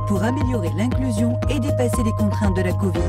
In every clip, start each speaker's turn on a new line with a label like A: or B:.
A: pour améliorer l'inclusion et dépasser les contraintes de la Covid.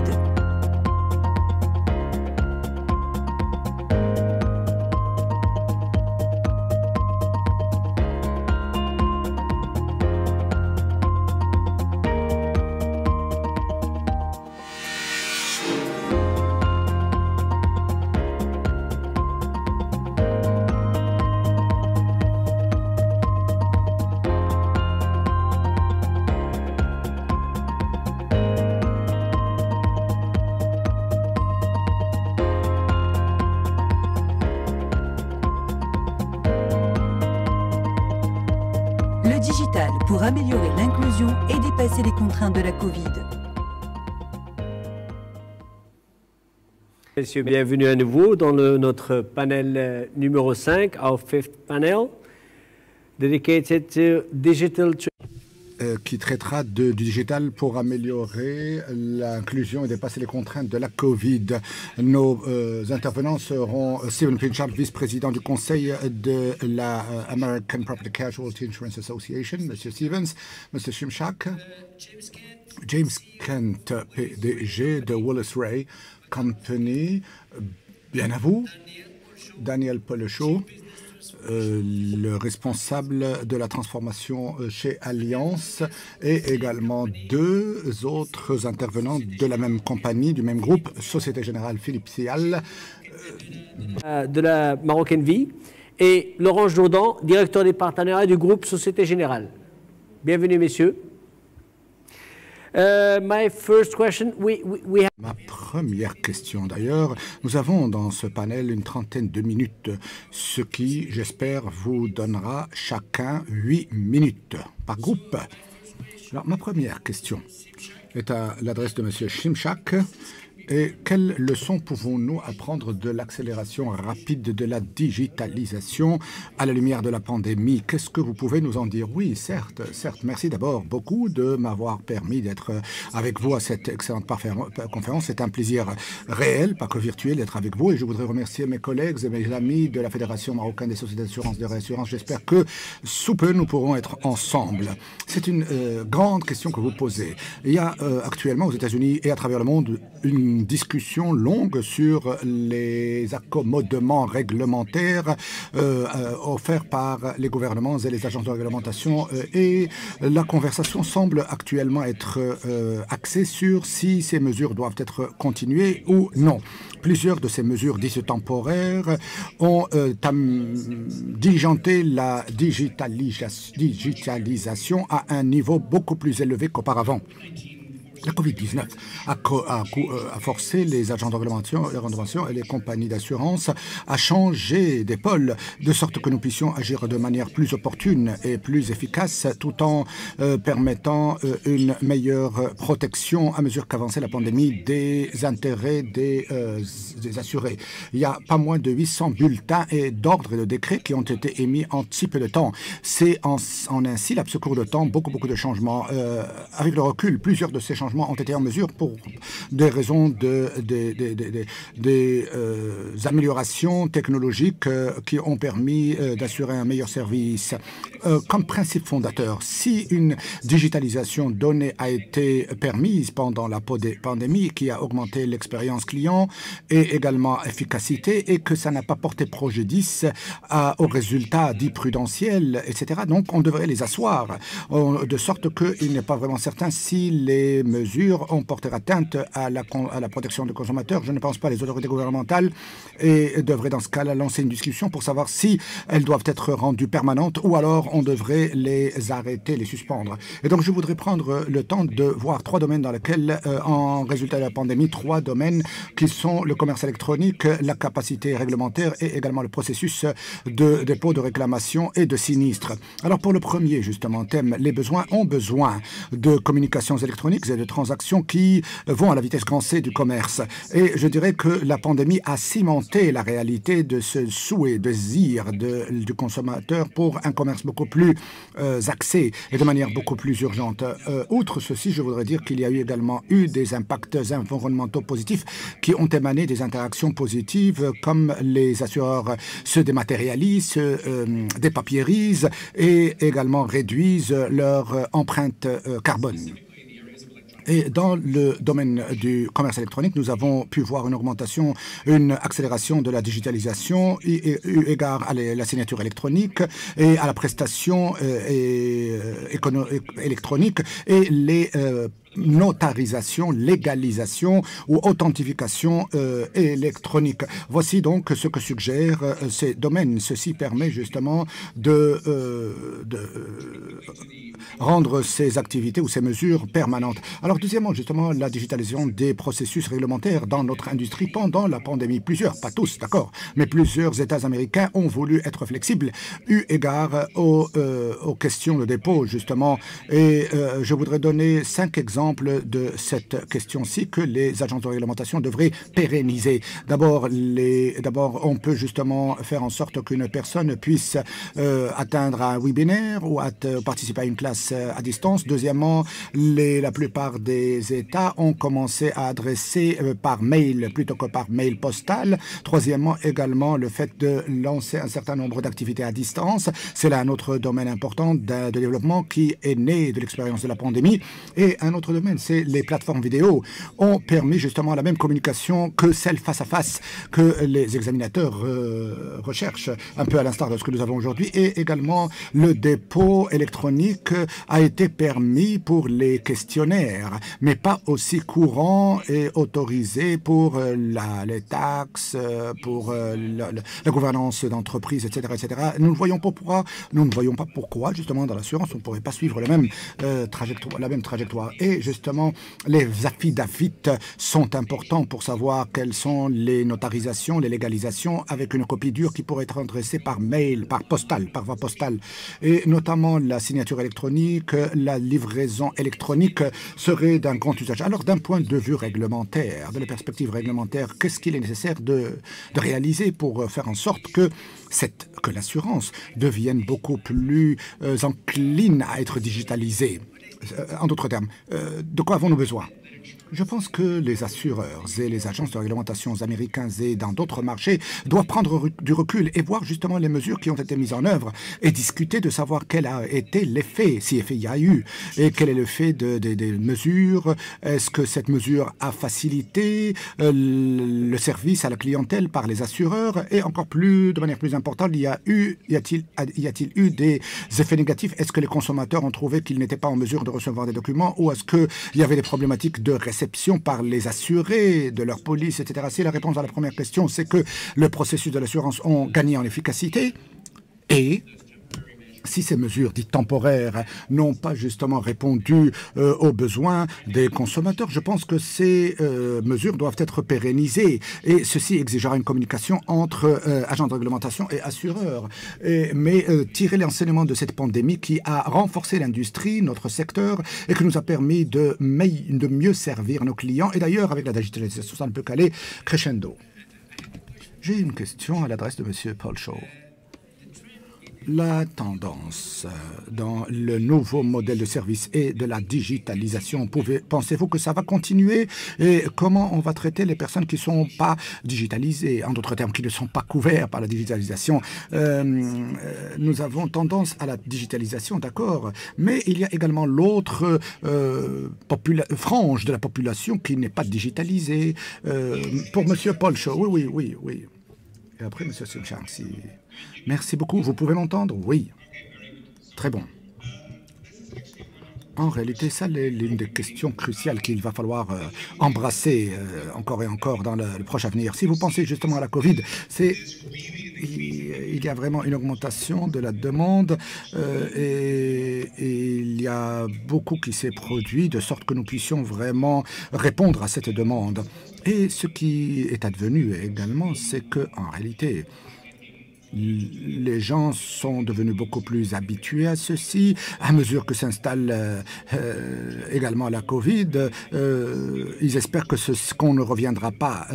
A: Le digital pour améliorer l'inclusion et dépasser les contraintes de la Covid.
B: Messieurs, bienvenue à nouveau dans notre panel numéro 5, our fifth panel, dedicated to digital
C: qui traitera du digital pour améliorer l'inclusion et dépasser les contraintes de la Covid. Nos intervenants seront Stephen Pinchard, vice-président du conseil de la American Property Casualty Insurance Association, M. Stevens, M. Shimshak, James Kent, PDG de Willis Ray Company, bien à vous, Daniel Polechot, le responsable de la transformation chez Alliance, et également deux autres intervenants de la même compagnie, du même groupe, Société Générale Philippe Sial.
B: De la Marocaine Vie, et Laurent Jourdan, directeur des partenariats du groupe Société Générale. Bienvenue, messieurs. My first question, we have...
C: Ma première question, d'ailleurs, nous avons dans ce panel une trentaine de minutes, ce qui, j'espère, vous donnera chacun 8 minutes par groupe. Alors, ma première question est à l'adresse de M. Shimshak. Et quelles leçons pouvons-nous apprendre de l'accélération rapide de la digitalisation à la lumière de la pandémie? Qu'est-ce que vous pouvez nous en dire? Oui, certes. Merci d'abord beaucoup de m'avoir permis d'être avec vous à cette excellente conférence. C'est un plaisir réel, pas que virtuel, d'être avec vous. Et je voudrais remercier mes collègues et mes amis de la Fédération marocaine des sociétés d'assurance et de réassurance. J'espère que sous peu, nous pourrons être ensemble. C'est une grande question que vous posez. Il y a actuellement aux États-Unis et à travers le monde une discussion longue sur les accommodements réglementaires offerts par les gouvernements et les agences de réglementation et la conversation semble actuellement être axée sur si ces mesures doivent être continuées ou non. Plusieurs de ces mesures dites temporaires ont diligenté la digitalisation à un niveau beaucoup plus élevé qu'auparavant. La Covid-19 a forcé les agents de réglementation et les compagnies d'assurance à changer d'épaule, de sorte que nous puissions agir de manière plus opportune et plus efficace, tout en permettant une meilleure protection à mesure qu'avançait la pandémie des intérêts des assurés. Il y a pas moins de 800 bulletins et d'ordres et de décrets qui ont été émis en si peu de temps. C'est en un si laps court de temps, beaucoup de changements. Avec le recul, plusieurs de ces changements ont été en mesure, pour des raisons des améliorations technologiques qui ont permis d'assurer un meilleur service. Comme principe fondateur, si une digitalisation donnée a été permise pendant la pandémie, qui a augmenté l'expérience client et également efficacité, et que ça n'a pas porté préjudice aux résultats dits prudentiels, etc., donc on devrait les asseoir, de sorte qu'il n'est pas vraiment certain si les mesures ont porté atteinte à la protection des consommateurs. Je ne pense pas. Les autorités gouvernementales devraient dans ce cas-là lancer une discussion pour savoir si elles doivent être rendues permanentes ou alors on devrait les arrêter, les suspendre. Et donc je voudrais prendre le temps de voir 3 domaines dans lesquels, en résultat de la pandémie, 3 domaines qui sont le commerce électronique, la capacité réglementaire et également le processus de dépôt de réclamation et de sinistre. Alors pour le premier, justement, thème, les besoins ont besoin de communications électroniques et de transactions qui vont à la vitesse grand C du commerce. Et je dirais que la pandémie a cimenté la réalité de ce souhait, désir du consommateur pour un commerce beaucoup plus axé et de manière beaucoup plus urgente. Outre ceci, je voudrais dire qu'il y a également eu des impacts environnementaux positifs qui ont émané des interactions positives, comme les assureurs se dématérialisent, dépapierisent et également réduisent leur empreinte carbone. Et dans le domaine du commerce électronique, nous avons pu voir une augmentation, une accélération de la digitalisation eu égard à la signature électronique et à la prestation électronique et les notarisation, légalisation ou authentification électronique. Voici donc ce que suggèrent ces domaines. Ceci permet justement de rendre ces activités ou ces mesures permanentes. Alors deuxièmement, justement, la digitalisation des processus réglementaires dans notre industrie pendant la pandémie. Plusieurs, pas tous, d'accord, mais plusieurs États américains ont voulu être flexibles eu égard aux questions de dépôt, justement. Et je voudrais donner 5 exemples de cette question-ci que les agences de réglementation devraient pérenniser. D'abord, on peut justement faire en sorte qu'une personne puisse atteindre un webinaire ou participer à une classe à distance. Deuxièmement, la plupart des États ont commencé à adresser par mail plutôt que par mail postal. Troisièmement, également, le fait de lancer un certain nombre d'activités à distance. C'est là un autre domaine important de développement qui est né de l'expérience de la pandémie. Et un autre domaine, c'est les plateformes vidéo ont permis justement la même communication que celle face à face que les examinateurs recherchent, un peu à l'instar de ce que nous avons aujourd'hui. Et également, le dépôt électronique a été permis pour les questionnaires, mais pas aussi courant et autorisé pour les taxes, pour la gouvernance d'entreprise, etc., etc. Nous ne voyons pas pourquoi, justement, dans l'assurance, on ne pourrait pas suivre la même trajectoire. Et justement, les affidavits sont importants pour savoir quelles sont les notarisations, les légalisations, avec une copie dure qui pourrait être adressée par mail, par voie postale. Et notamment la signature électronique, la livraison électronique serait d'un grand usage. Alors, d'un point de vue réglementaire, de la perspective réglementaire, qu'est-ce qu'il est nécessaire de réaliser pour faire en sorte que l'assurance devienne beaucoup plus encline à être digitalisée? En d'autres termes, de quoi avons-nous besoin? Je pense que les assureurs et les agences de réglementation américains et dans d'autres marchés doivent prendre du recul et voir justement les mesures qui ont été mises en œuvre et discuter de savoir quel a été l'effet, si effet il y a eu, et quel est l'effet des mesures. Est-ce que cette mesure a facilité le service à la clientèle par les assureurs? Et encore plus, de manière plus importante, y a-t-il eu des effets négatifs? Est-ce que les consommateurs ont trouvé qu'ils n'étaient pas en mesure de recevoir des documents, ou est-ce qu'il y avait des problématiques de réception par les assurés de leur police, etc. Si la réponse à la première question, c'est que le processus de l'assurance ont gagné en efficacité, et si ces mesures dites temporaires n'ont pas justement répondu aux besoins des consommateurs, je pense que ces mesures doivent être pérennisées. Et ceci exigera une communication entre agents de réglementation et assureurs. Mais tirer l'enseignement de cette pandémie qui a renforcé l'industrie, notre secteur, et qui nous a permis de mieux servir nos clients. Et d'ailleurs, avec la digitalisation, ça ne peut qu'aller crescendo. J'ai une question à l'adresse de M. Paul Shaw. La tendance dans le nouveau modèle de service et de la digitalisation, pensez-vous que ça va continuer? Et comment on va traiter les personnes qui ne sont pas digitalisées, en d'autres termes, qui ne sont pas couvertes par la digitalisation? Nous avons tendance à la digitalisation, d'accord, mais il y a également l'autre frange de la population qui n'est pas digitalisée. Pour M. Paul Shaw, oui. Et après, M. Simchang, si... Merci beaucoup. Vous pouvez m'entendre? Oui. Très bon. En réalité, ça, c'est l'une des questions cruciales qu'il va falloir embrasser encore et encore dans le proche avenir. Si vous pensez justement à la Covid, il y a vraiment une augmentation de la demande et il y a beaucoup qui s'est produit de sorte que nous puissions vraiment répondre à cette demande. Et ce qui est advenu également, c'est qu'en réalité, les gens sont devenus beaucoup plus habitués à ceci. À mesure que s'installe également la Covid, ils espèrent qu'on ne reviendra pas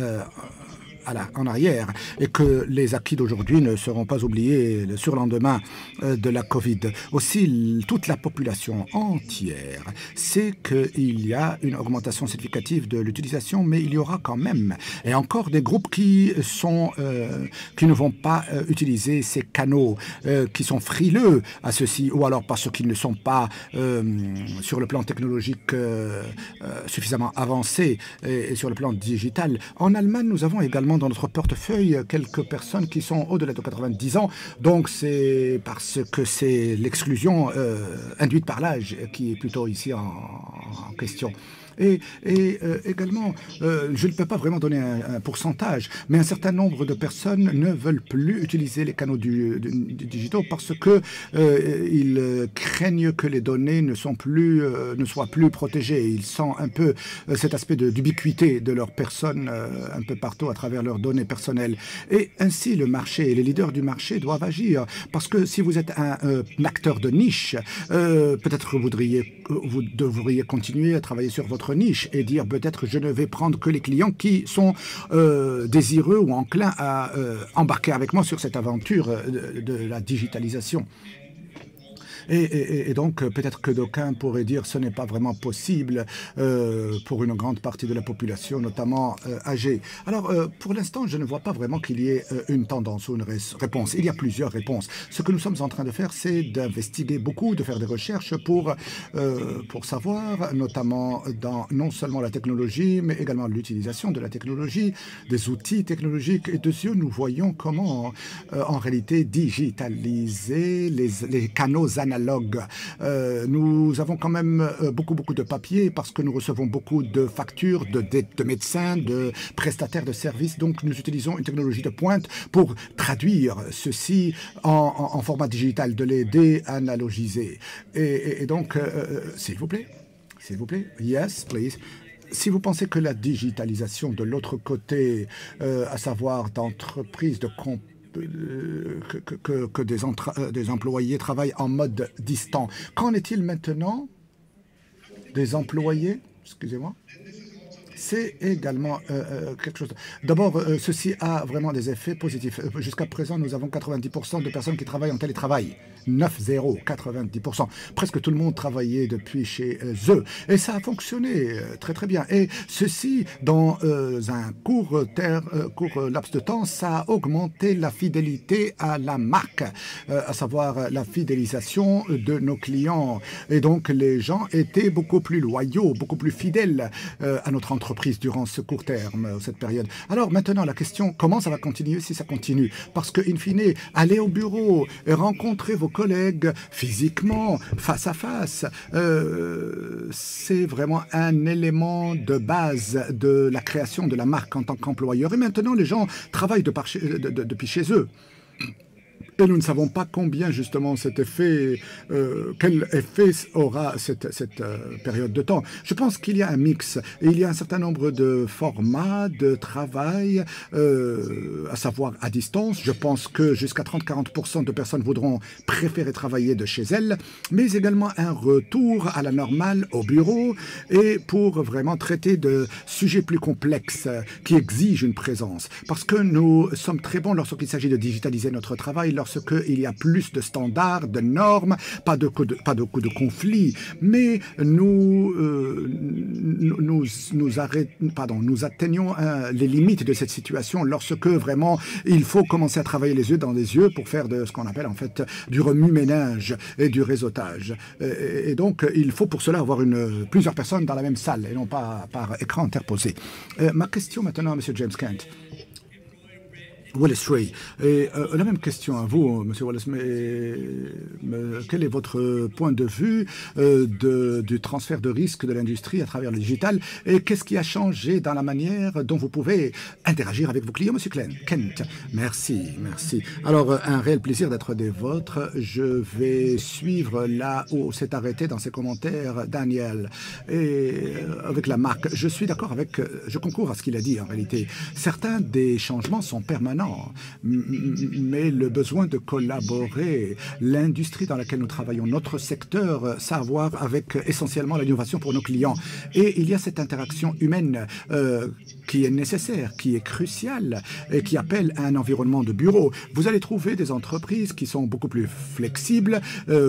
C: en arrière et que les acquis d'aujourd'hui ne seront pas oubliés le surlendemain de la Covid. Aussi, toute la population entière sait qu'il y a une augmentation significative de l'utilisation, mais il y aura quand même et encore des groupes qui ne vont pas utiliser ces canaux, qui sont frileux à ceci, ou alors parce qu'ils ne sont pas sur le plan technologique suffisamment avancés et sur le plan digital. En Allemagne, nous avons également dans notre portefeuille quelques personnes qui sont au-delà de 90 ans, donc c'est parce que c'est l'exclusion induite par l'âge qui est plutôt ici en question. Et également, je ne peux pas vraiment donner un pourcentage, mais un certain nombre de personnes ne veulent plus utiliser les canaux digitaux parce que ils craignent que les données ne soient plus protégées. Ils sentent un peu cet aspect d'ubiquité de leur personne un peu partout à travers leurs données personnelles. Et ainsi, le marché et les leaders du marché doivent agir parce que si vous êtes un acteur de niche, peut-être vous devriez continuer à travailler sur votre niche et dire peut-être je ne vais prendre que les clients qui sont désireux ou enclins à embarquer avec moi sur cette aventure de la digitalisation. Et donc, peut-être que d'aucuns pourraient dire que ce n'est pas vraiment possible pour une grande partie de la population, notamment âgée. Alors, pour l'instant, je ne vois pas vraiment qu'il y ait une tendance ou une réponse. Il y a plusieurs réponses. Ce que nous sommes en train de faire, c'est d'investiguer beaucoup, de faire des recherches pour savoir, notamment dans non seulement la technologie, mais également l'utilisation de la technologie, des outils technologiques. Et de ce, nous voyons comment, en réalité, digitaliser les canaux analogues. Nous avons quand même beaucoup de papiers parce que nous recevons beaucoup de factures de médecins, de prestataires de services. Donc, nous utilisons une technologie de pointe pour traduire ceci en format digital, de les déanalogiser. Et donc, s'il vous plaît, yes, please. Si vous pensez que la digitalisation de l'autre côté, à savoir d'entreprises de que des employés travaillent en mode distant. Qu'en est-il maintenant des employés, excusez-moi, c'est également quelque chose. D'abord, ceci a vraiment des effets positifs. Jusqu'à présent, nous avons 90% de personnes qui travaillent en télétravail. 9-0, 90%. Presque tout le monde travaillait depuis chez eux. Et ça a fonctionné très bien. Et ceci, dans un court laps de temps, ça a augmenté la fidélité à la marque, à savoir la fidélisation de nos clients. Et donc, les gens étaient beaucoup plus loyaux, beaucoup plus fidèles à notre entreprise durant ce court terme, cette période. Alors maintenant, la question, comment ça va continuer si ça continue? Parce que, in fine, aller au bureau et rencontrer vos collègues physiquement, face à face, c'est vraiment un élément de base de la création de la marque en tant qu'employeur. Et maintenant, les gens travaillent depuis chez eux. Et nous ne savons pas combien, justement, cet effet, quel effet aura cette période de temps. Je pense qu'il y a un mix. Et il y a un certain nombre de formats de travail, à savoir à distance. Je pense que jusqu'à 30-40% de personnes voudront préférer travailler de chez elles, mais également un retour à la normale au bureau et pour vraiment traiter de sujets plus complexes qui exigent une présence. Parce que nous sommes très bons lorsqu'il s'agit de digitaliser notre travail, lorsqu'il y a plus de standards, de normes, pas de conflits, mais nous atteignons les limites de cette situation lorsque vraiment il faut commencer à travailler les yeux dans les yeux pour faire de ce qu'on appelle en fait du remue-ménage et du réseautage. Et donc il faut pour cela avoir plusieurs personnes dans la même salle et non pas par écran interposé. Ma question maintenant à M. James Kent. Wallace Ray. Et la même question à vous, M. Wallace, mais quel est votre point de vue du transfert de risque de l'industrie à travers le digital et qu'est-ce qui a changé dans la manière dont vous pouvez interagir avec vos clients, M. Kent? Merci. Alors, un réel plaisir d'être des vôtres. Je vais suivre là où s'est arrêté dans ses commentaires Daniel et avec la marque. Je suis d'accord je concours à ce qu'il a dit en réalité. Certains des changements sont permanents maintenant, mais le besoin de collaborer, l'industrie dans laquelle nous travaillons, notre secteur, ça a à voir avec essentiellement l'innovation pour nos clients. Et il y a cette interaction humaine qui est nécessaire, qui est cruciale et qui appelle à un environnement de bureau. Vous allez trouver des entreprises qui sont beaucoup plus flexibles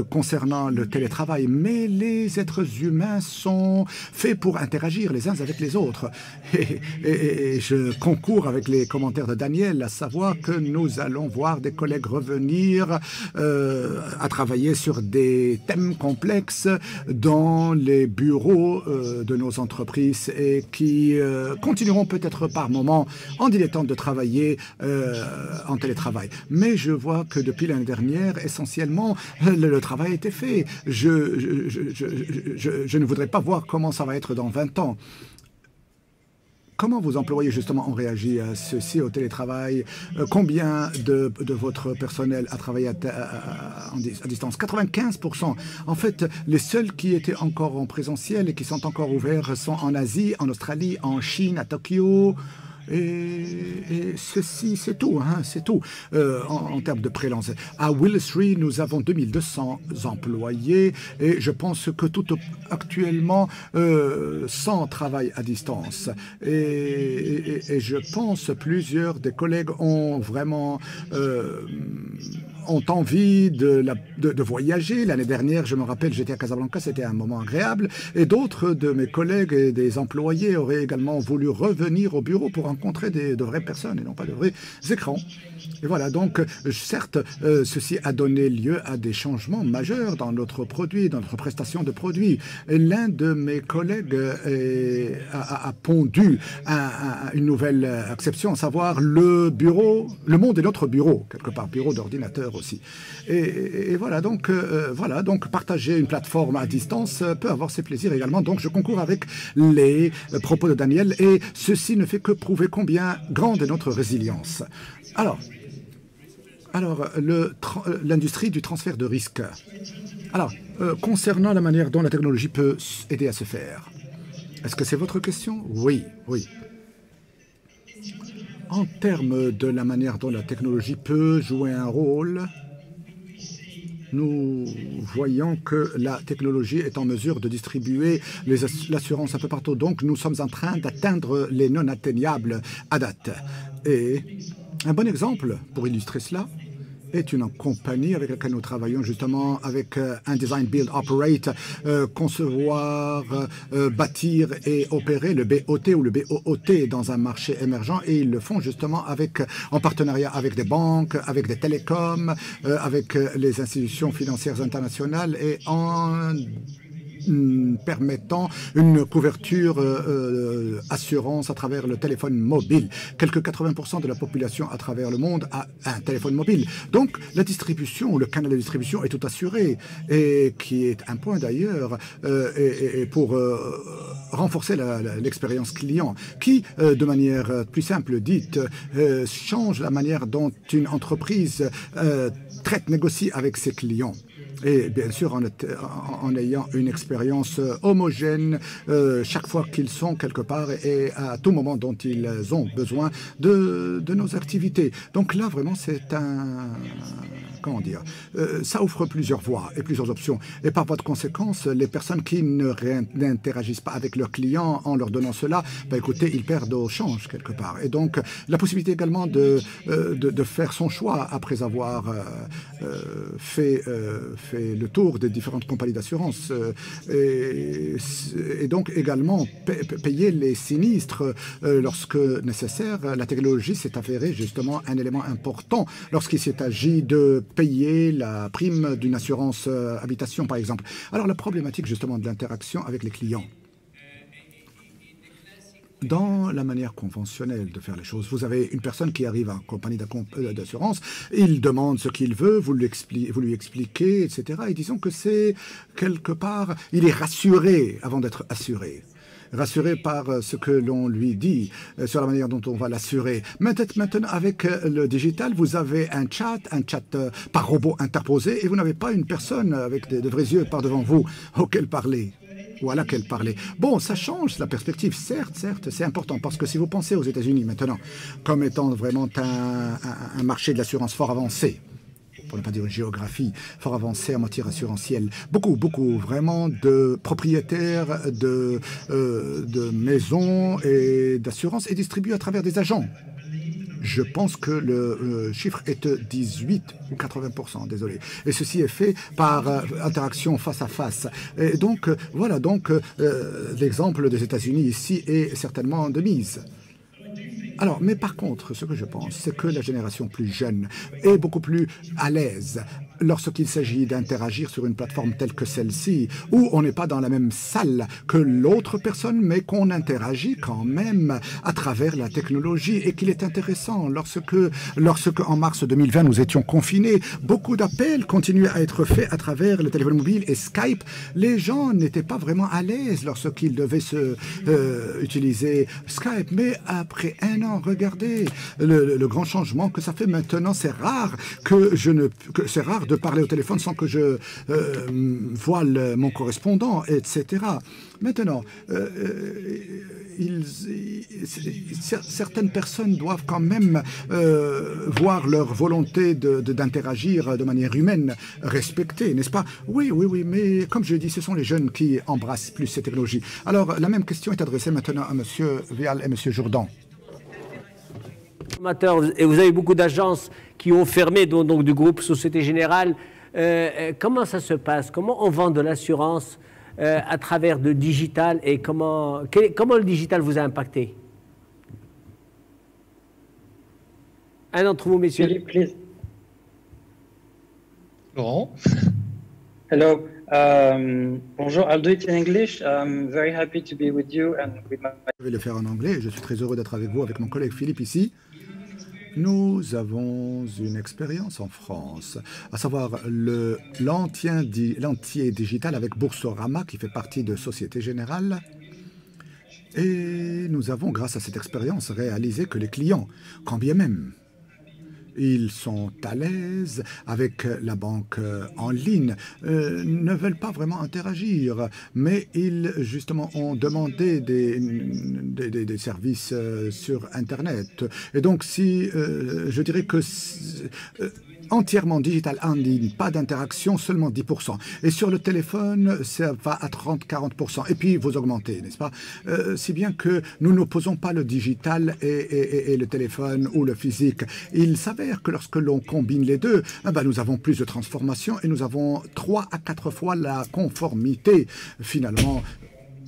C: concernant le télétravail, mais les êtres humains sont faits pour interagir les uns avec les autres. Et je concours avec les commentaires de Daniel, à savoir que nous allons voir des collègues revenir à travailler sur des thèmes complexes dans les bureaux de nos entreprises et qui continueront peut-être par moment en dilettante de travailler en télétravail. Mais je vois que depuis l'année dernière, essentiellement, le travail a été fait. Je ne voudrais pas voir comment ça va être dans 20 ans. Comment vos employés, justement, ont réagi à ceci, au télétravail? Combien de votre personnel a travaillé à distance? 95%. En fait, les seuls qui étaient encore en présentiel et qui sont encore ouverts sont en Asie, en Australie, en Chine, à Tokyo. Et ceci, c'est tout, hein, c'est tout en termes de prélance. À Willis-Reed, nous avons 2200 employés et je pense que tout actuellement 100 travaillent à distance. Et je pense plusieurs des collègues ont vraiment ont envie de voyager. L'année dernière, je me rappelle, j'étais à Casablanca, c'était un moment agréable. Et d'autres de mes collègues et des employés auraient également voulu revenir au bureau pour rencontrer de vraies personnes et non pas de vrais écrans. Et voilà, donc, certes, ceci a donné lieu à des changements majeurs dans notre produit, dans notre prestation de produits. L'un de mes collègues a pondu une nouvelle acception, à savoir le bureau, le monde est notre bureau, quelque part, bureau d'ordinateur aussi. Et voilà, donc, partager une plateforme à distance peut avoir ses plaisirs également. Donc, je concours avec les propos de Daniel et ceci ne fait que prouver combien grande est notre résilience. Alors, l'industrie du transfert de risque. Alors, concernant la manière dont la technologie peut aider à se faire, est-ce que c'est votre question? Oui, oui. En termes de la manière dont la technologie peut jouer un rôle, nous voyons que la technologie est en mesure de distribuer l'assurance un peu partout. Donc, nous sommes en train d'atteindre les non atteignables à date. Et un bon exemple pour illustrer cela est une compagnie avec laquelle nous travaillons justement avec un Design, Build, Operate, concevoir, bâtir et opérer le BOT ou le BOOT dans un marché émergent et ils le font justement en partenariat avec des banques, avec des télécoms, avec les institutions financières internationales et en permettant une couverture assurance à travers le téléphone mobile. Quelques 80% de la population à travers le monde a un téléphone mobile. Donc, la distribution, le canal de distribution est tout assuré et qui est un point d'ailleurs et pour renforcer l'expérience client qui, de manière plus simple dite, change la manière dont une entreprise négocie avec ses clients. Et bien sûr, en ayant une expérience homogène chaque fois qu'ils sont quelque part et à tout moment dont ils ont besoin de nos activités. Donc là, vraiment, c'est un... Comment dire, ça offre plusieurs voies et plusieurs options. Et par voie de conséquence, les personnes qui n'interagissent pas avec leurs clients en leur donnant cela, ben écoutez, ils perdent au change quelque part. Et donc, la possibilité également de faire son choix après avoir fait le tour des différentes compagnies d'assurance et donc également payer les sinistres lorsque nécessaire. La technologie s'est avérée justement un élément important lorsqu'il s'agit de payer la prime d'une assurance habitation, par exemple. Alors, la problématique, justement, de l'interaction avec les clients. Dans la manière conventionnelle de faire les choses, vous avez une personne qui arrive en compagnie d'assurance, il demande ce qu'il veut, vous lui expliquez, etc. Et disons que c'est quelque part, il est rassuré avant d'être assuré. Rassuré par ce que l'on lui dit, sur la manière dont on va l'assurer. Maintenant, avec le digital, vous avez un chat par robot interposé, et vous n'avez pas une personne avec de vrais yeux par devant vous auquel parler. ou à laquelle parler. Bon, ça change la perspective, certes, c'est important, parce que si vous pensez aux États-Unis maintenant comme étant vraiment un marché de l'assurance fort avancé, pour ne pas dire une géographie fort avancée en matière assurantielle, beaucoup vraiment de propriétaires de maisons et d'assurances est distribué à travers des agents. Je pense que le chiffre est 18 ou 80%, désolé. Et ceci est fait par interaction face à face. Et donc, voilà, l'exemple des États-Unis ici est certainement de mise. Alors, mais par contre, ce que je pense, c'est que la génération plus jeune est beaucoup plus à l'aise lorsqu'il s'agit d'interagir sur une plateforme telle que celle-ci, où on n'est pas dans la même salle que l'autre personne, mais qu'on interagit quand même à travers la technologie, et qu'il est intéressant lorsque en mars 2020 nous étions confinés, beaucoup d'appels continuaient à être faits à travers le téléphone mobile et Skype. Les gens n'étaient pas vraiment à l'aise lorsqu'ils devaient utiliser Skype, mais après un an, regardez le grand changement que ça fait maintenant. C'est rare c'est rare de parler au téléphone sans que je voile mon correspondant, etc. Maintenant, certaines personnes doivent quand même voir leur volonté d'interagir de manière humaine respectée, n'est-ce pas? Oui, mais comme je dis, ce sont les jeunes qui embrassent plus ces technologies. Alors, la même question est adressée maintenant à M. Vial et M. Jourdan.
B: Et vous avez beaucoup d'agences qui ont fermé, donc du groupe Société Générale. Comment ça se passe? Comment on vend de l'assurance à travers de digital, et comment le digital vous a impacté? Un d'entre vous, messieurs.
D: Philippe, please.
E: Laurent.
D: Hello. Bonjour. I'll do it in English. I'm very happy to be with you and with my...
C: Je vais le faire en anglais. Je suis très heureux d'être avec vous, avec mon collègue Philippe ici. Nous avons une expérience en France, à savoir l'entier digital avec Boursorama, qui fait partie de Société Générale. Et nous avons, grâce à cette expérience, réalisé que les clients, quand bien même ils sont à l'aise avec la banque en ligne, ne veulent pas vraiment interagir, mais ils, justement, ont demandé des services sur Internet. Et donc, je dirais que entièrement digital en ligne, pas d'interaction, seulement 10%. Et sur le téléphone, ça va à 30-40%. Et puis, vous augmentez, n'est-ce pas? Si bien que nous n'opposons pas le digital et le téléphone ou le physique. Il s'avère que lorsque l'on combine les deux, nous avons plus de transformation et nous avons 3 à 4 fois la conformité, finalement,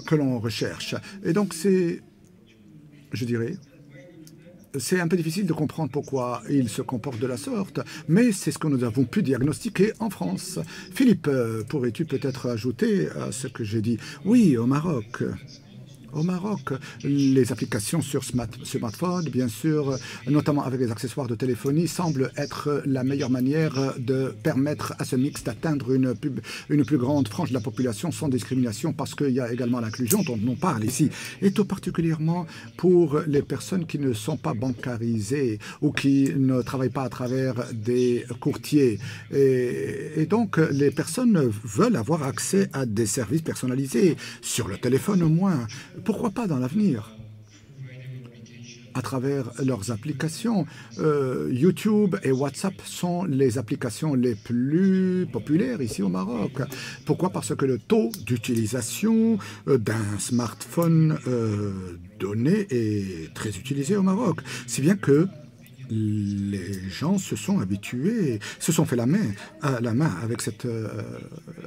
C: que l'on recherche. Et donc, je dirais... C'est un peu difficile de comprendre pourquoi il se comporte de la sorte, mais c'est ce que nous avons pu diagnostiquer en France. Philippe, pourrais-tu peut-être ajouter à ce que j'ai dit? Oui, au Maroc. Au Maroc, les applications sur smartphone, bien sûr, notamment avec les accessoires de téléphonie, semblent être la meilleure manière de permettre à ce mix d'atteindre une plus grande frange de la population sans discrimination, parce qu'il y a également l'inclusion dont on parle ici, et tout particulièrement pour les personnes qui ne sont pas bancarisées ou qui ne travaillent pas à travers des courtiers. Et donc, les personnes veulent avoir accès à des services personnalisés, sur le téléphone au moins. Pourquoi pas dans l'avenir, à travers leurs applications? YouTube et WhatsApp sont les applications les plus populaires ici au Maroc. Pourquoi? Parce que le taux d'utilisation d'un smartphone donné est très utilisé au Maroc, si bien que les gens se sont habitués, se sont fait la main avec cette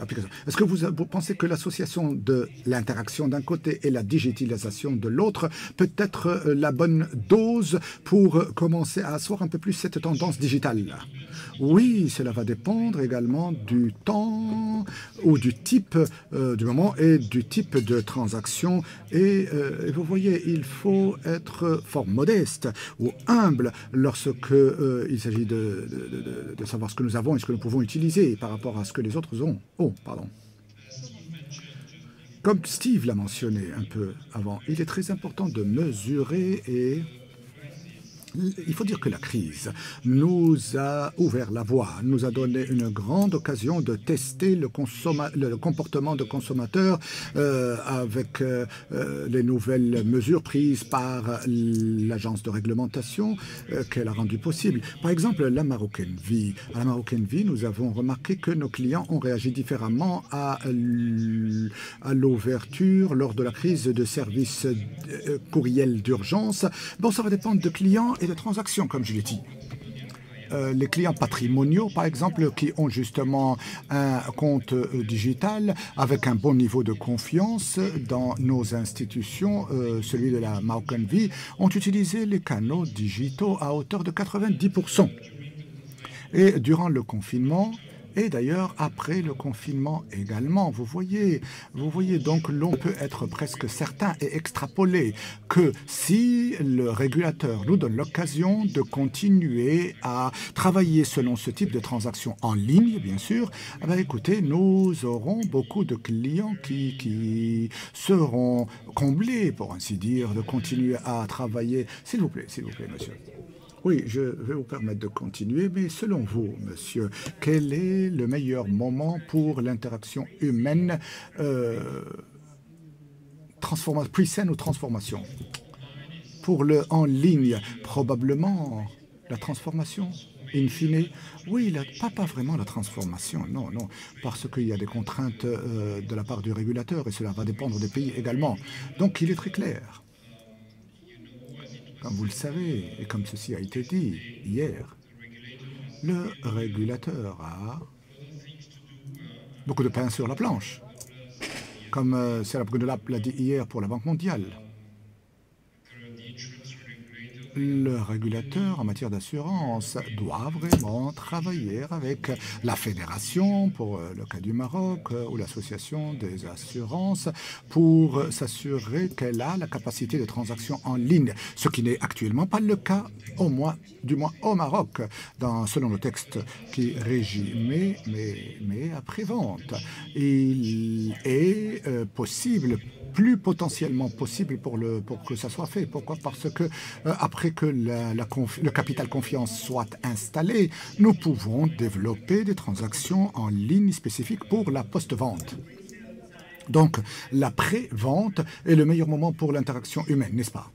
C: application. Est-ce que vous pensez que l'association de l'interaction d'un côté et la digitalisation de l'autre peut être la bonne dose pour commencer à asseoir un peu plus cette tendance digitale? Oui, cela va dépendre également du temps ou du type du moment et du type de transaction. Et vous voyez, il faut être fort modeste ou humble lorsqu'il s'agit de savoir ce que nous avons et ce que nous pouvons utiliser par rapport à ce que les autres ont. Oh, pardon. Comme Steve l'a mentionné un peu avant, il est très important de mesurer et Il faut dire que la crise nous a ouvert la voie, nous a donné une grande occasion de tester le comportement de consommateurs avec les nouvelles mesures prises par l'agence de réglementation qu'elle a rendu possible. Par exemple, la Marocaine Vie. À la Marocaine Vie, nous avons remarqué que nos clients ont réagi différemment à l'ouverture lors de la crise de services courriels d'urgence. Bon, ça va dépendre de clients et de transactions, comme je l'ai dit. Les clients patrimoniaux, par exemple, qui ont justement un compte digital avec un bon niveau de confiance dans nos institutions, celui de la Marocaine Vie, ont utilisé les canaux digitaux à hauteur de 90%. Et durant le confinement, et d'ailleurs après le confinement également, vous voyez donc l'on peut être presque certain et extrapoler que si le régulateur nous donne l'occasion de continuer à travailler selon ce type de transactions en ligne, bien sûr, eh bien, écoutez, nous aurons beaucoup de clients qui seront comblés, pour ainsi dire, de continuer à travailler. S'il vous plaît, monsieur. Oui, je vais vous permettre de continuer, mais selon vous, monsieur, quel est le meilleur moment pour l'interaction humaine, pre-scène ou transformation? Pour le en ligne, probablement la transformation. In fine, oui, pas vraiment la transformation, non, parce qu'il y a des contraintes de la part du régulateur et cela va dépendre des pays également. Donc, il est très clair. Comme vous le savez, et comme ceci a été dit hier, le régulateur a beaucoup de pain sur la planche, comme Sarah Brunelap l'a dit hier pour la Banque mondiale. Le régulateur en matière d'assurance doit vraiment travailler avec la fédération, pour le cas du Maroc, ou l'association des assurances, pour s'assurer qu'elle a la capacité de transaction en ligne, ce qui n'est actuellement pas le cas, du moins au Maroc, selon le texte qui régit. Mais après-vente, il est possible, plus potentiellement possible pour que ça soit fait. Pourquoi? Parce que après que le capital confiance soit installé, nous pouvons développer des transactions en ligne spécifiques pour la post-vente. Donc, la pré-vente est le meilleur moment pour l'interaction humaine, n'est-ce pas?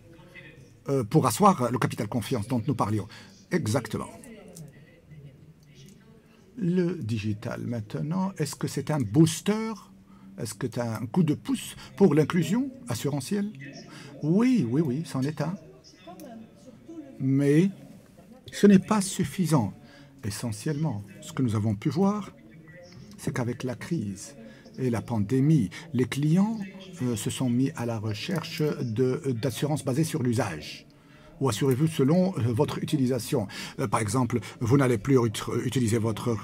C: Pour asseoir le capital confiance dont nous parlions. Exactement. Le digital, maintenant, est-ce que c'est un booster? Est-ce que tu as un coup de pouce pour l'inclusion assurantielle? Oui, c'en est un. Mais ce n'est pas suffisant. Essentiellement, ce que nous avons pu voir, c'est qu'avec la crise et la pandémie, les clients se sont mis à la recherche d'assurances basées sur l'usage. Ou assurez-vous selon votre utilisation. Par exemple, vous n'allez plus utiliser votre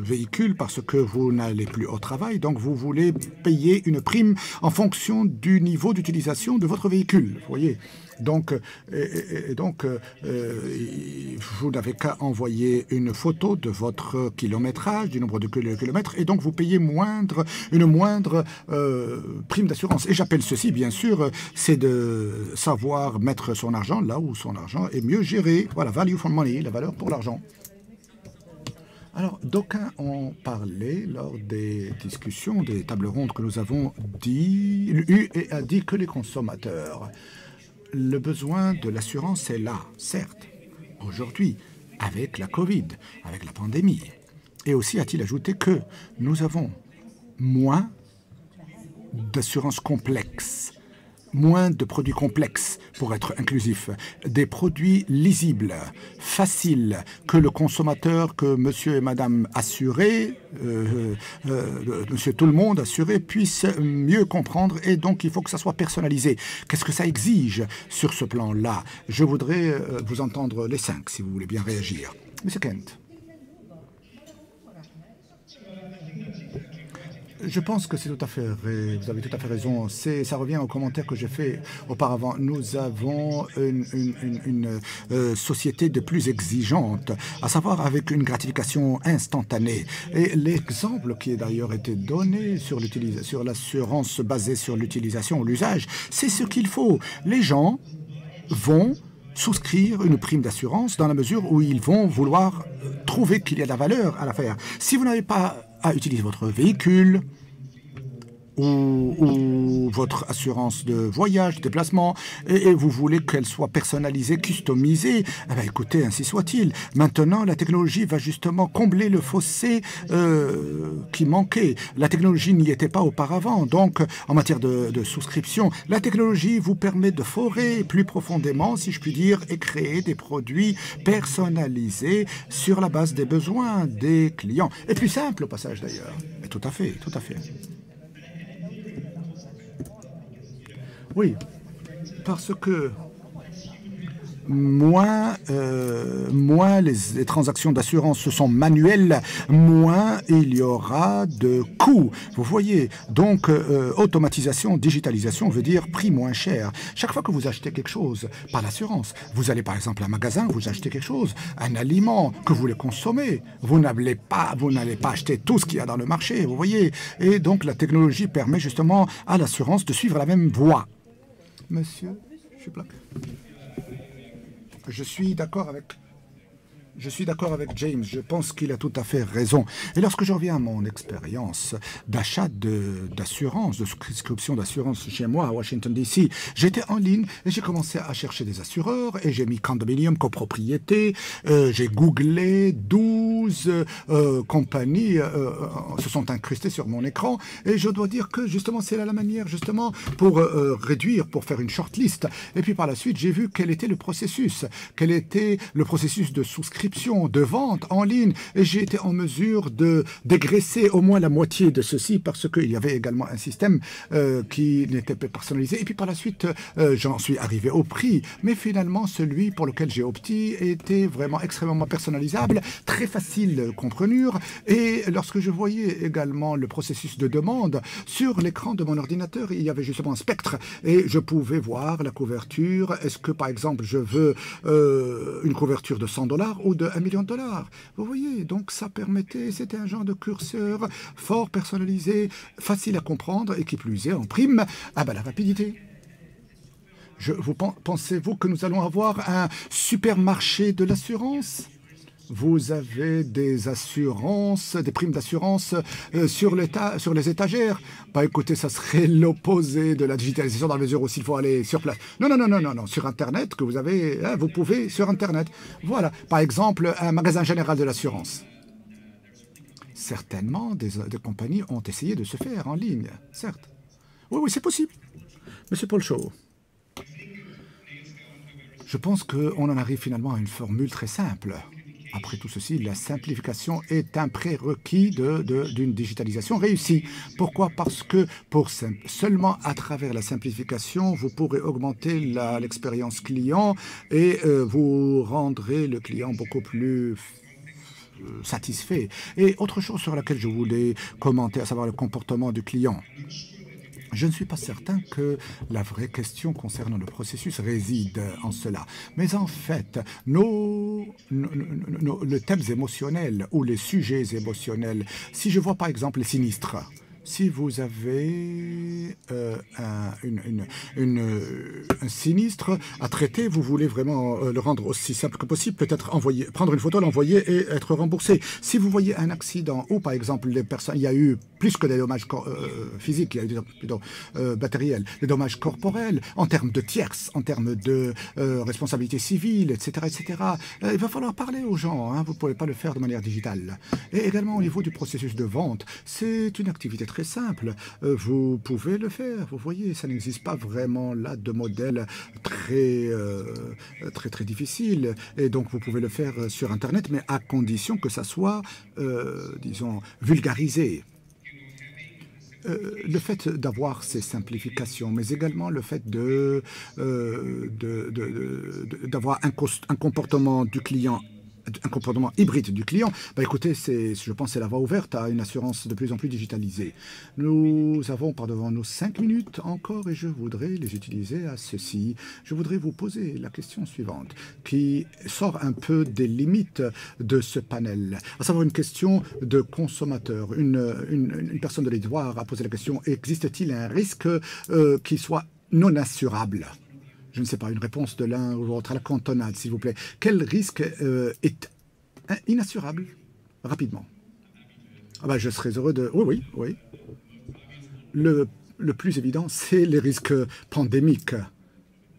C: véhicule parce que vous n'allez plus au travail, donc vous voulez payer une prime en fonction du niveau d'utilisation de votre véhicule. Vous voyez. Donc, vous n'avez qu'à envoyer une photo de votre kilométrage, du nombre de kilomètres, et donc vous payez une moindre prime d'assurance. Et j'appelle ceci, bien sûr, c'est de savoir mettre son argent là où son argent est mieux géré. Voilà, value for money, la valeur pour l'argent. Alors, d'aucuns ont parlé lors des discussions, des tables rondes que nous avons eues, et a dit que les consommateurs, le besoin de l'assurance est là, certes, aujourd'hui, avec la Covid, avec la pandémie. Et aussi a-t-il ajouté que nous avons moins d'assurances complexes, moins de produits complexes pour être inclusifs, des produits lisibles, faciles, que le consommateur, que monsieur et madame assurés, monsieur tout le monde assuré, puisse mieux comprendre, et donc il faut que ça soit personnalisé. Qu'est-ce que ça exige sur ce plan-là? Je voudrais vous entendre les 5, si vous voulez bien réagir. Monsieur Kent. Je pense que c'est tout à fait vrai. Vous avez tout à fait raison. Ça revient au commentaire que j'ai fait auparavant. Nous avons une société de plus exigeante, à savoir avec une gratification instantanée. Et l'exemple qui a d'ailleurs été donné sur l'assurance basée sur l'utilisation ou l'usage, c'est ce qu'il faut. Les gens vont souscrire une prime d'assurance dans la mesure où ils vont vouloir trouver qu'il y a de la valeur à l'affaire. Si vous n'avez pas à utiliser votre véhicule ou votre assurance de voyage, de déplacement, et vous voulez qu'elle soit personnalisée, customisée, eh bien, écoutez, ainsi soit-il. Maintenant, la technologie va justement combler le fossé qui manquait. La technologie n'y était pas auparavant. Donc, en matière de souscription, la technologie vous permet de forer plus profondément, si je puis dire, et créer des produits personnalisés sur la base des besoins des clients. Et plus simple au passage d'ailleurs. Tout à fait, tout à fait. Oui, parce que moins les transactions d'assurance sont manuelles, moins il y aura de coûts. Vous voyez, donc automatisation, digitalisation veut dire prix moins cher. Chaque fois que vous achetez quelque chose par l'assurance, vous allez par exemple à un magasin, vous achetez quelque chose, un aliment que vous voulez consommer, vous n'allez pas acheter tout ce qu'il y a dans le marché, vous voyez. Et donc la technologie permet justement à l'assurance de suivre la même voie. Monsieur, je suis bloqué. Je suis d'accord avec James. Je pense qu'il a tout à fait raison. Et lorsque je reviens à mon expérience d'achat d'assurance, de souscription d'assurance chez moi à Washington, D.C., j'étais en ligne et j'ai commencé à chercher des assureurs et j'ai mis condominium, copropriété. J'ai googlé 12 compagnies se sont incrustées sur mon écran et je dois dire que justement c'est là la manière justement pour réduire, pour faire une shortlist. Et puis par la suite, j'ai vu quel était le processus de souscription, de vente en ligne, et j'ai été en mesure de dégraisser au moins la moitié de ceci parce qu'il y avait également un système qui n'était pas personnalisé. Et puis par la suite, j'en suis arrivé au prix, mais finalement celui pour lequel j'ai opté était vraiment extrêmement personnalisable, très facile comprenure, et lorsque je voyais également le processus de demande sur l'écran de mon ordinateur, il y avait justement un spectre et je pouvais voir la couverture. Est-ce que par exemple je veux une couverture de $100 ou de $1 million. Vous voyez, donc ça permettait, c'était un genre de curseur fort personnalisé, facile à comprendre et qui plus est en prime, la rapidité. Pensez-vous que nous allons avoir un supermarché de l'assurance ? Vous avez des assurances, des primes d'assurance sur les étagères. Écoutez, ça serait l'opposé de la digitalisation dans la mesure où s'il faut aller sur place. Non. Sur Internet, que vous avez, vous pouvez sur Internet. Voilà. Par exemple, un magasin général de l'assurance. Certainement, des compagnies ont essayé de se faire en ligne, certes. Oui, c'est possible. Monsieur Paul Shaw. Je pense qu'on en arrive finalement à une formule très simple. Après tout ceci, la simplification est un prérequis d'une digitalisation réussie. Pourquoi? Parce que seulement à travers la simplification, vous pourrez augmenter l'expérience client et vous rendrez le client beaucoup plus satisfait. Et autre chose sur laquelle je voulais commenter, à savoir le comportement du client. Je ne suis pas certain que la vraie question concernant le processus réside en cela. Mais en fait, les thèmes émotionnels ou les sujets émotionnels, si je vois par exemple les sinistres, si vous avez un sinistre à traiter, vous voulez vraiment le rendre aussi simple que possible, peut-être prendre une photo, l'envoyer et être remboursé. Si vous voyez un accident où, par exemple, il y a eu plus que des dommages physiques, il y a eu plutôt matériels, des dommages corporels, en termes de tierces, en termes de responsabilité civile, etc., il va falloir parler aux gens, hein, vous ne pouvez pas le faire de manière digitale. Et également au niveau du processus de vente, c'est une activité très simple. Vous pouvez le faire, vous voyez, ça n'existe pas vraiment là de modèle très difficile. Et donc vous pouvez le faire sur Internet, mais à condition que ça soit, disons, vulgarisé. Le fait d'avoir ces simplifications, mais également le fait d'avoir un comportement du client, un comportement hybride du client, écoutez, je pense que c'est la voie ouverte à une assurance de plus en plus digitalisée. Nous avons par devant nous 5 minutes encore et je voudrais les utiliser à ceci. Je voudrais vous poser la question suivante, qui sort un peu des limites de ce panel, à savoir une question de consommateur. Une personne de l'Histoire a posé la question, existe-t-il un risque qui soit non assurable ? je ne sais pas, une réponse de l'un ou l'autre à la cantonade, s'il vous plaît. Quel risque est inassurable? Rapidement. Ah ben, je serais heureux de... Oui, oui, oui. Le plus évident, c'est les risques pandémiques.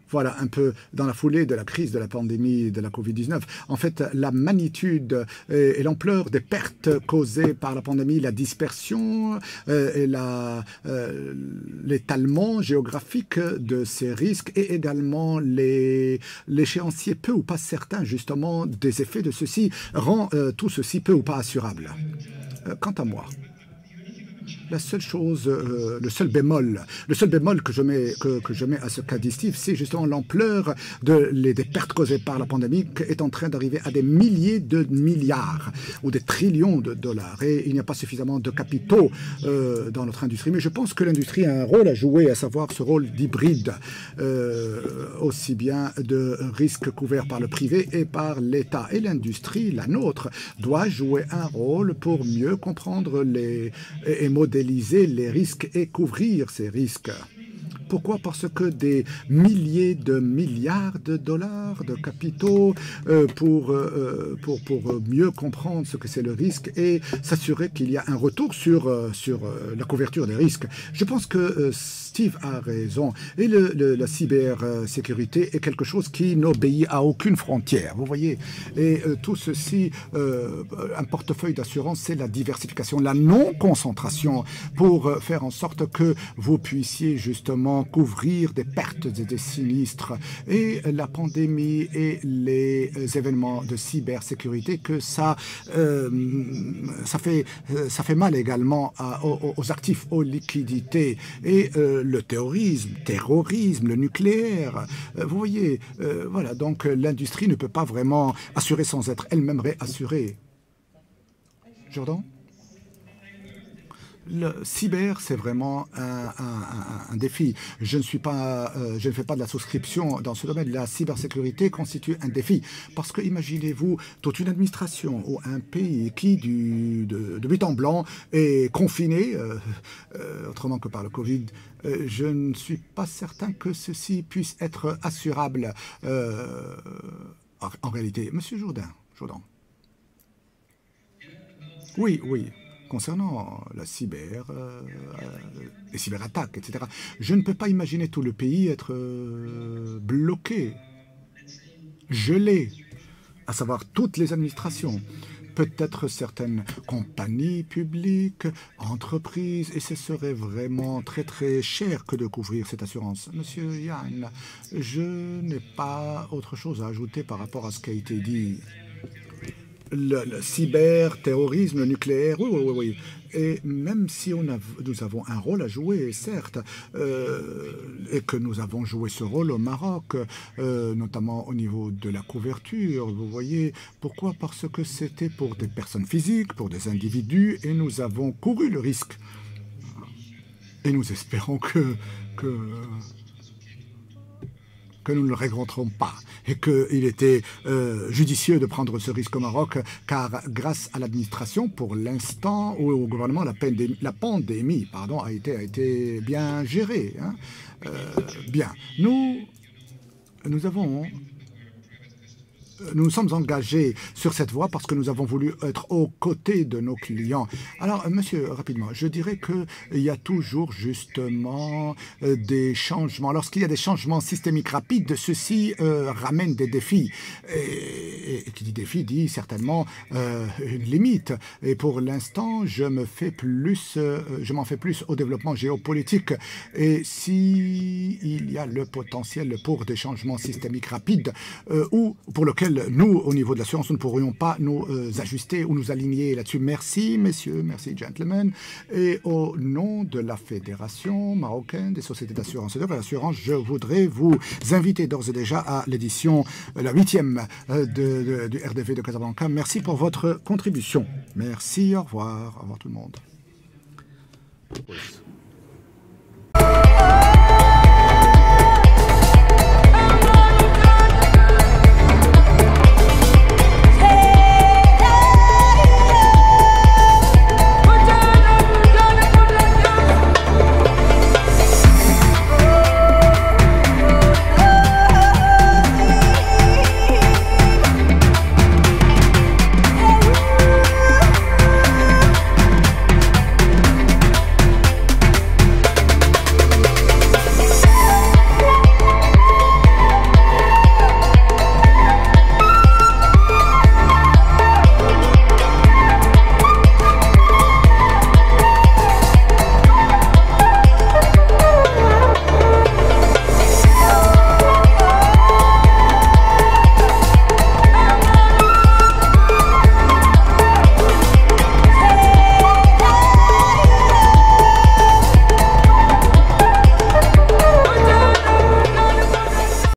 C: Voilà, un peu dans la foulée de la crise de la pandémie de la Covid-19. En fait, la magnitude et l'ampleur des pertes causées par la pandémie, la dispersion et l'étalement géographique de ces risques et également l'échéancier peu ou pas certain, justement, des effets de ceci rend tout ceci peu ou pas assurable. Quant à moi, la seule chose, le seul bémol que je mets à ce cas d'Steve, c'est justement l'ampleur des pertes causées par la pandémie qui est en train d'arriver à des milliers de milliards ou des trillions de dollars. Et il n'y a pas suffisamment de capitaux dans notre industrie. Mais je pense que l'industrie a un rôle à jouer, à savoir ce rôle d'hybride, aussi bien de risques couverts par le privé et par l'État. Et l'industrie, la nôtre, doit jouer un rôle pour mieux comprendre et modéliser les risques et couvrir ces risques. Pourquoi? Parce que des milliers de milliards de dollars de capitaux pour mieux comprendre ce que c'est le risque et s'assurer qu'il y a un retour sur la couverture des risques. Je pense que Steve a raison. Et la cybersécurité est quelque chose qui n'obéit à aucune frontière. Vous voyez? Et tout ceci, un portefeuille d'assurance, c'est la diversification, la non-concentration pour faire en sorte que vous puissiez justement couvrir des pertes et des sinistres. Et la pandémie et les événements de cybersécurité, que ça fait mal également aux actifs, aux liquidités. Et le terrorisme, le nucléaire. Vous voyez, voilà, donc l'industrie ne peut pas vraiment assurer sans être elle-même réassurée. Jordan? Le cyber, c'est vraiment un défi. Je ne fais pas de la souscription dans ce domaine. La cybersécurité constitue un défi. Parce que imaginez-vous toute une administration ou un pays qui, de but en blanc, est confiné, autrement que par le Covid. Je ne suis pas certain que ceci puisse être assurable en réalité. Monsieur Jourdain. Oui. Concernant la les cyberattaques, etc., je ne peux pas imaginer tout le pays être bloqué, gelé, à savoir toutes les administrations, peut-être certaines compagnies publiques, entreprises, et ce serait vraiment très très cher que de couvrir cette assurance. Monsieur Yann, je n'ai pas autre chose à ajouter par rapport à ce qui a été dit. Le cyber-terrorisme, le nucléaire, oui. Et même si nous avons un rôle à jouer, certes, et que nous avons joué ce rôle au Maroc, notamment au niveau de la couverture, vous voyez, pourquoi? Parce que c'était pour des personnes physiques, pour des individus, et nous avons couru le risque. Et nous espérons que nous ne le regretterons pas et qu'il était judicieux de prendre ce risque au Maroc, car grâce à l'administration, pour l'instant, ou au gouvernement, la pandémie a été bien gérée. Hein. Bien. Nous nous sommes engagés sur cette voie parce que nous avons voulu être aux côtés de nos clients. Alors, monsieur, rapidement, je dirais qu'il y a toujours justement des changements. Lorsqu'il y a des changements systémiques rapides, ceci ramène des défis. Et qui dit défi dit certainement une limite. Et pour l'instant, je m'en fais plus au développement géopolitique. Et s'il y a le potentiel pour des changements systémiques rapides ou pour lequel nous, au niveau de l'assurance, nous ne pourrions pas nous ajuster ou nous aligner là-dessus. Merci, messieurs, merci, gentlemen. Et au nom de la Fédération marocaine des sociétés d'assurance et de réassurance, je voudrais vous inviter d'ores et déjà à l'édition, la 8e du RDV de Casablanca. Merci pour votre contribution. Merci, au revoir. Au revoir tout le monde.